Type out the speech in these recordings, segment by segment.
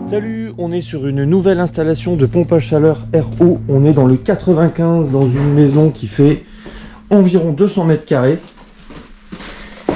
Salut, on est sur une nouvelle installation de pompe à chaleur RO. On est dans le 95 dans une maison qui fait environ 200 mètres carrés.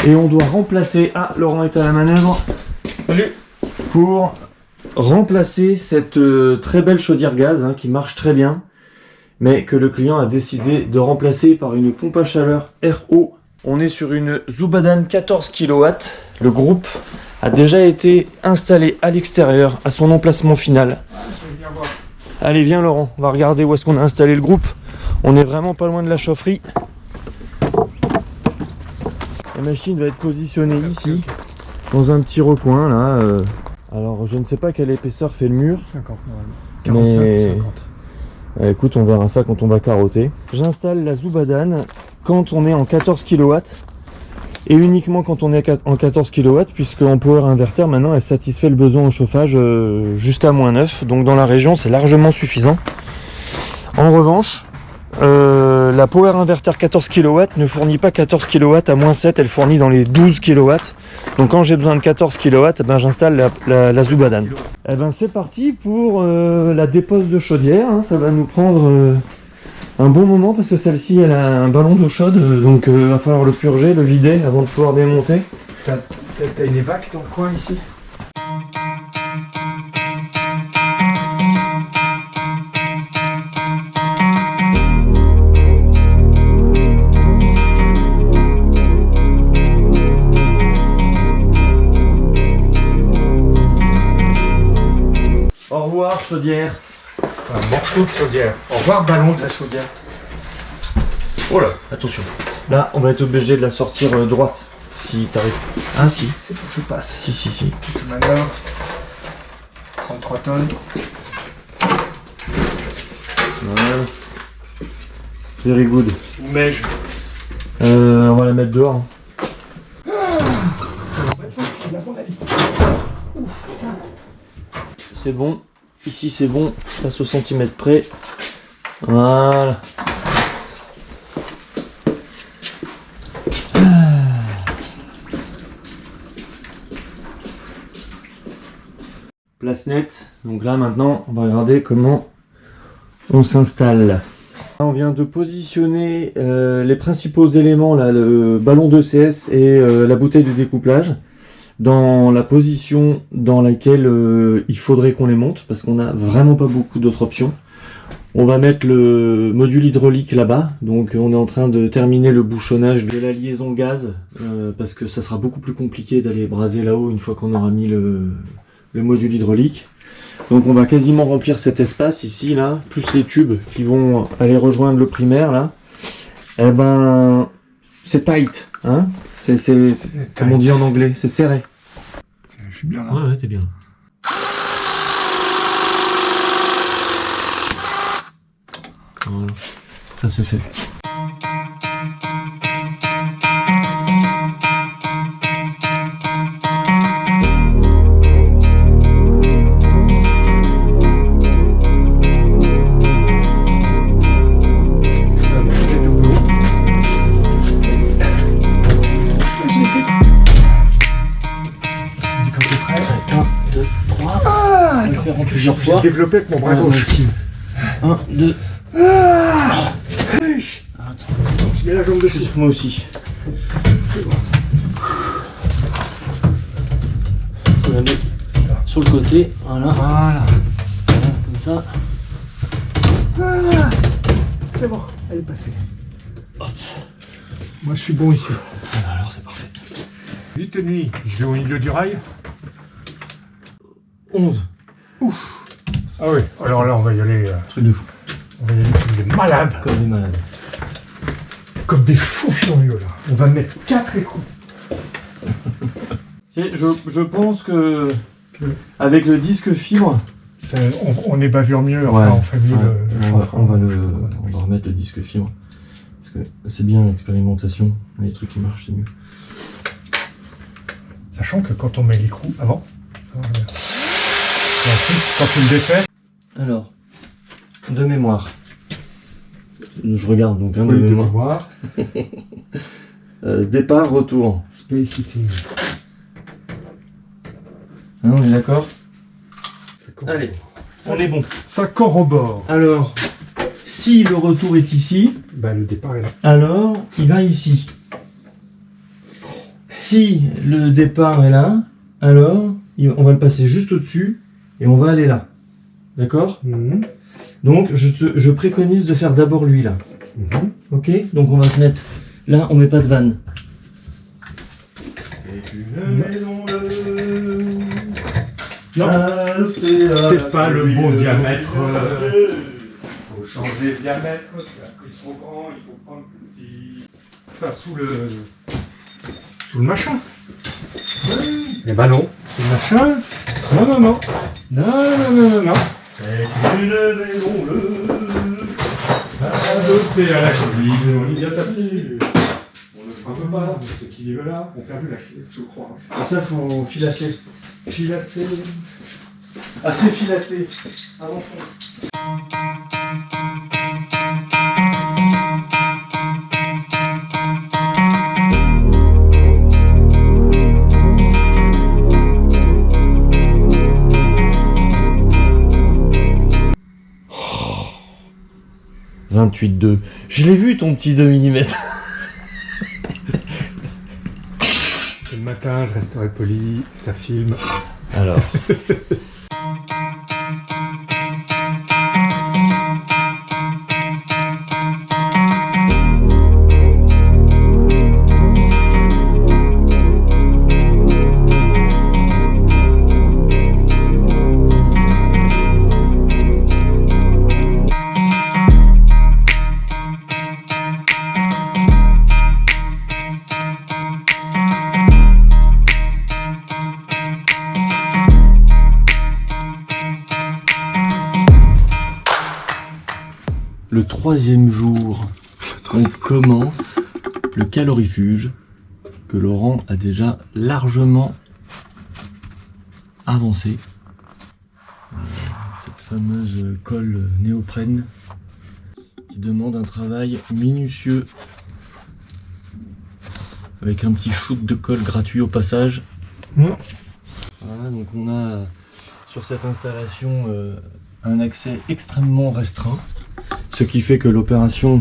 Et on doit remplacer... Ah, Laurent est à la manœuvre. Salut. Pour remplacer cette très belle chaudière gaz qui marche très bien, mais que le client a décidé de remplacer par une pompe à chaleur RO. On est sur une Zubadan 14 kW. Le groupe a déjà été installé à l'extérieur, à son emplacement final. Allez, viens Laurent, on va regarder où est-ce qu'on a installé le groupe. On est vraiment pas loin de la chaufferie. La machine va être positionnée ici, dans un petit recoin là. Alors je ne sais pas quelle épaisseur fait le mur. 50 normalement. 45 ou 50. Écoute, on verra ça quand on va carotter. J'installe la Zubadan quand on est en 14 kW. Et uniquement quand on est en 14 kW, puisque en power inverter maintenant elle satisfait le besoin en chauffage jusqu'à -9, donc dans la région c'est largement suffisant. En revanche, la power inverter 14 kW ne fournit pas 14 kW à -7, elle fournit dans les 12 kW. Donc quand j'ai besoin de 14 kW, j'installe la Zubadan. Et c'est parti pour la dépose de chaudière, ça va nous prendre un bon moment parce que celle-ci elle a un ballon d'eau chaude, donc va falloir le purger, le vider avant de pouvoir démonter. T'as une évac dans le coin ici? Au revoir chaudière. Un morceau de chaudière. Au revoir ballon de la chaudière. Oh là, attention. Là, on va être obligé de la sortir droite, si t'arrives. Ah si. C'est pour que je passe. Si. Je manœuvre. 33 tonnes. Voilà. Very good. Où mets-je? On va la mettre dehors. Ça va être facile à mon avis. C'est bon. Ici c'est bon. Je passe au centimètre près. Voilà. Place nette. Donc là maintenant on va regarder comment on s'installe. On vient de positionner les principaux éléments, là, le ballon d'ECS et la bouteille de découplage dans la position dans laquelle il faudrait qu'on les monte parce qu'on n'a vraiment pas beaucoup d'autres options. On va mettre le module hydraulique là-bas, donc on est en train de terminer le bouchonnage de la liaison gaz parce que ça sera beaucoup plus compliqué d'aller braser là-haut une fois qu'on aura mis le module hydraulique. Donc on va quasiment remplir cet espace ici là, plus les tubes qui vont aller rejoindre le primaire là. C'est tight, hein. C'est comme on dit en anglais, c'est serré. Je suis bien là. Ouais, t'es bien. Voilà, ça c'est fait. Plusieurs fois. J'ai développé avec mon bras gauche. 1, 2. Attends, je mets la jambe dessus. Moi aussi. C'est bon. On va la mettre sur le côté. Voilà. Voilà. Comme ça. Voilà. C'est bon, elle est passée. Hop. Moi je suis bon ici. Alors c'est parfait. 8,5. Je vais au milieu du rail. 11. Ouf. Ah oui, alors là on va y aller. Truc de fou. On va y aller comme des malades. Comme des malades. Comme des fous furieux là. On va mettre 4 écrous. Je pense que avec le disque fibre, on est bavure mieux, enfin ouais, on fait mieux le chauffe. on va remettre le disque fibre. Parce que c'est bien l'expérimentation, les trucs qui marchent c'est mieux. Sachant que quand on met l'écrou avant, ça va bien. Et ensuite, quand tu le défais. Alors, de mémoire. Je regarde donc de De mémoire. Départ, retour. Space Heating. Hein, on est d'accord? Allez, on est bon. Ça corrobore. Alors, si le retour est ici, Bah, le départ est là. alors il va ici. Si le départ est là, alors on va le passer juste au-dessus et on va aller là. D'accord? Donc je préconise de faire d'abord lui là. Ok? Donc on va se mettre là, on met pas de vanne. Non, c'est pas le bon diamètre. Faut changer le diamètre, c'est trop grand, il faut prendre plus petit. Enfin, sous le machin. Eh ben non, sous le machin. Non. C'est à la colline, on y vient taper. On ne frappe pas, ce qui est là, on a perdu la clé, je crois. Pour ça, faut filasser. Filassé. Assez filassé. Avant fond. Oh. 28,2. Je l'ai vu ton petit 2 mm. C'est le matin, je resterai poli, ça filme. Alors. Le 3e jour, on commence le calorifuge que Laurent a déjà largement avancé. Cette fameuse colle néoprène qui demande un travail minutieux avec un petit shoot de colle gratuit au passage. Voilà, donc on a sur cette installation un accès extrêmement restreint. Ce qui fait que l'opération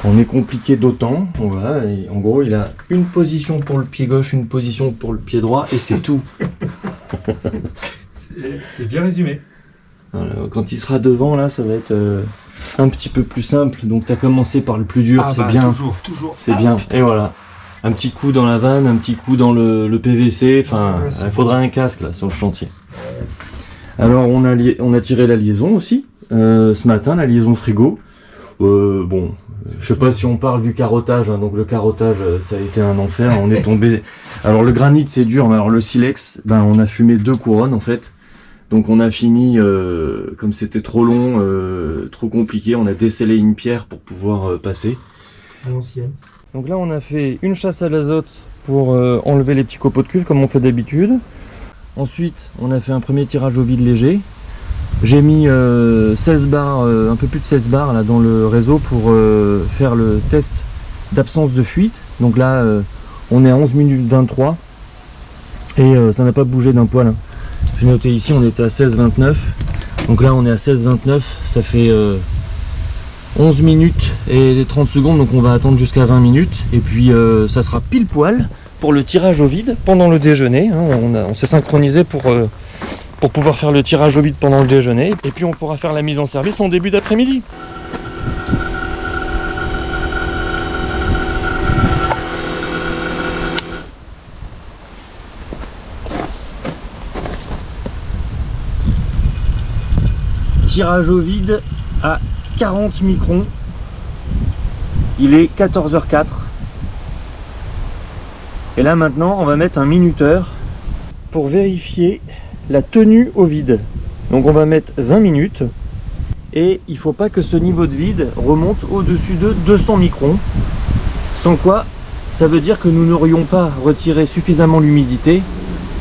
en est compliquée d'autant. Voilà, et en gros, il a une position pour le pied gauche, une position pour le pied droit, et c'est tout. C'est bien résumé. Voilà, quand il sera devant, là, ça va être un petit peu plus simple. Donc, tu as commencé par le plus dur, c'est bien. Toujours. C'est bien. Et voilà. Un petit coup dans la vanne, un petit coup dans le PVC. Enfin, il faudra un casque là sur le chantier. Alors, on a tiré la liaison aussi. Ce matin, la liaison frigo. Bon, je sais pas si on parle du carottage, hein, donc le carottage, ça a été un enfer. On est tombé. Alors le granit c'est dur, mais alors le silex, on a fumé 2 couronnes en fait. Donc on a fini, comme c'était trop long, trop compliqué, on a descellé une pierre pour pouvoir passer. Donc là on a fait une chasse à l'azote pour enlever les petits copeaux de cuve comme on fait d'habitude. Ensuite, on a fait un premier tirage au vide léger. J'ai mis 16 barres, un peu plus de 16 barres là, dans le réseau pour faire le test d'absence de fuite. Donc là, on est à 11 minutes 23 et ça n'a pas bougé d'un poil. Hein. J'ai noté ici, on était à 16,29. Donc là, on est à 16,29. Ça fait 11 minutes et 30 secondes. Donc on va attendre jusqu'à 20 minutes. Et puis ça sera pile poil pour le tirage au vide pendant le déjeuner. Hein. On s'est synchronisé pour pouvoir faire le tirage au vide pendant le déjeuner, et puis on pourra faire la mise en service en début d'après-midi. Tirage au vide à 40 microns. Il est 14h04. Et là maintenant on va mettre un minuteur pour vérifier la tenue au vide. Donc on va mettre 20 minutes et il ne faut pas que ce niveau de vide remonte au-dessus de 200 microns, sans quoi ça veut dire que nous n'aurions pas retiré suffisamment l'humidité.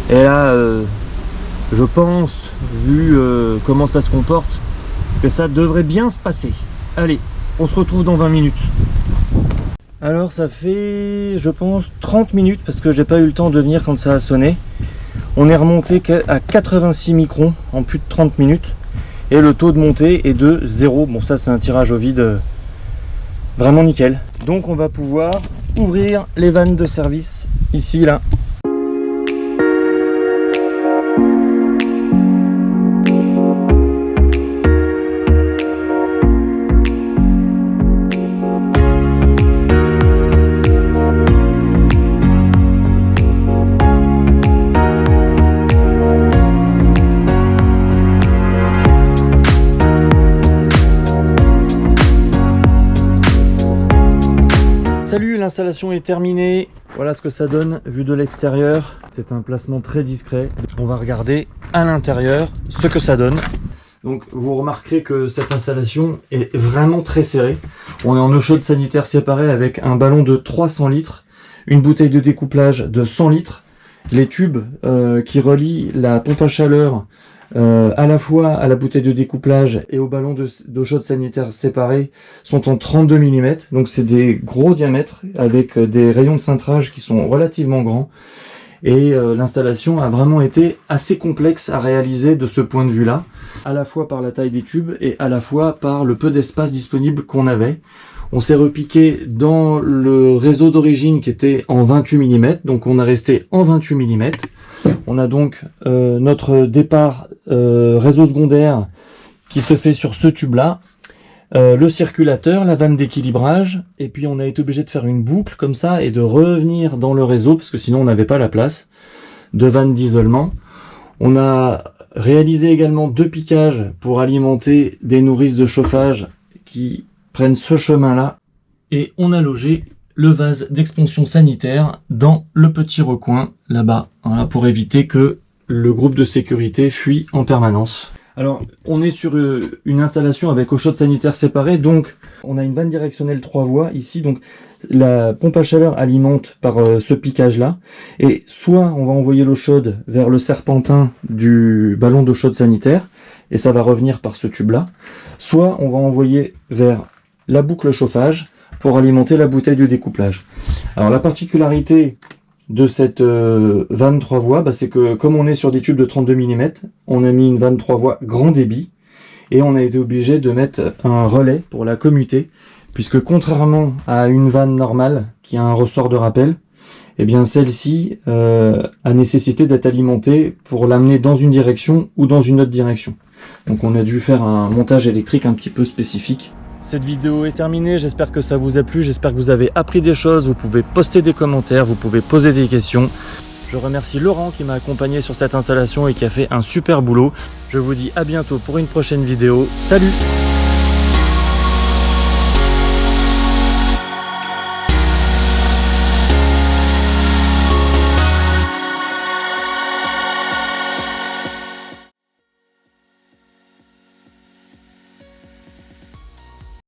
Et là je pense, vu comment ça se comporte, que ça devrait bien se passer. Allez, on se retrouve dans 20 minutes. Alors ça fait, je pense, 30 minutes parce que j'ai pas eu le temps de venir quand ça a sonné. On est remonté à 86 microns en plus de 30 minutes. Et le taux de montée est de 0. Bon, ça c'est un tirage au vide vraiment nickel. Donc on va pouvoir ouvrir les vannes de service ici, là. Salut, l'installation est terminée. Voilà ce que ça donne vu de l'extérieur. C'est un placement très discret. On va regarder à l'intérieur ce que ça donne. Donc vous remarquerez que cette installation est vraiment très serrée. On est en eau chaude sanitaire séparée avec un ballon de 300 litres, une bouteille de découplage de 100 litres, les tubes qui relient la pompe à chaleur à la fois à la bouteille de découplage et au ballon d'eau chaude sanitaire séparé sont en 32 mm, donc c'est des gros diamètres avec des rayons de cintrage qui sont relativement grands, et l'installation a vraiment été assez complexe à réaliser de ce point de vue là, à la fois par la taille des tubes et à la fois par le peu d'espace disponible qu'on avait. On s'est repiqué dans le réseau d'origine qui était en 28 mm, donc on a resté en 28 mm. On a donc notre départ réseau secondaire qui se fait sur ce tube là, le circulateur, la vanne d'équilibrage, et puis on a été obligé de faire une boucle comme ça et de revenir dans le réseau parce que sinon on n'avait pas la place, de vannes d'isolement. On a réalisé également 2 piquages pour alimenter des nourrices de chauffage qui prennent ce chemin là, et on a logé le vase d'expansion sanitaire dans le petit recoin là-bas, voilà, pour éviter que le groupe de sécurité fuit en permanence. Alors, on est sur une installation avec eau chaude sanitaire séparée, donc on a une vanne directionnelle 3 voies ici, donc la pompe à chaleur alimente par ce piquage-là, et soit on va envoyer l'eau chaude vers le serpentin du ballon d'eau chaude sanitaire, et ça va revenir par ce tube-là, soit on va envoyer vers la boucle chauffage pour alimenter la bouteille de découplage. Alors la particularité de cette vanne 3 voies, c'est que comme on est sur des tubes de 32 mm, on a mis une vanne 3 voies grand débit et on a été obligé de mettre un relais pour la commuter, puisque contrairement à une vanne normale qui a un ressort de rappel, eh bien celle-ci a nécessité d'être alimentée pour l'amener dans une direction ou dans une autre direction. Donc on a dû faire un montage électrique un petit peu spécifique. Cette vidéo est terminée, j'espère que ça vous a plu, j'espère que vous avez appris des choses, vous pouvez poster des commentaires, vous pouvez poser des questions. Je remercie Laurent qui m'a accompagné sur cette installation et qui a fait un super boulot. Je vous dis à bientôt pour une prochaine vidéo. Salut!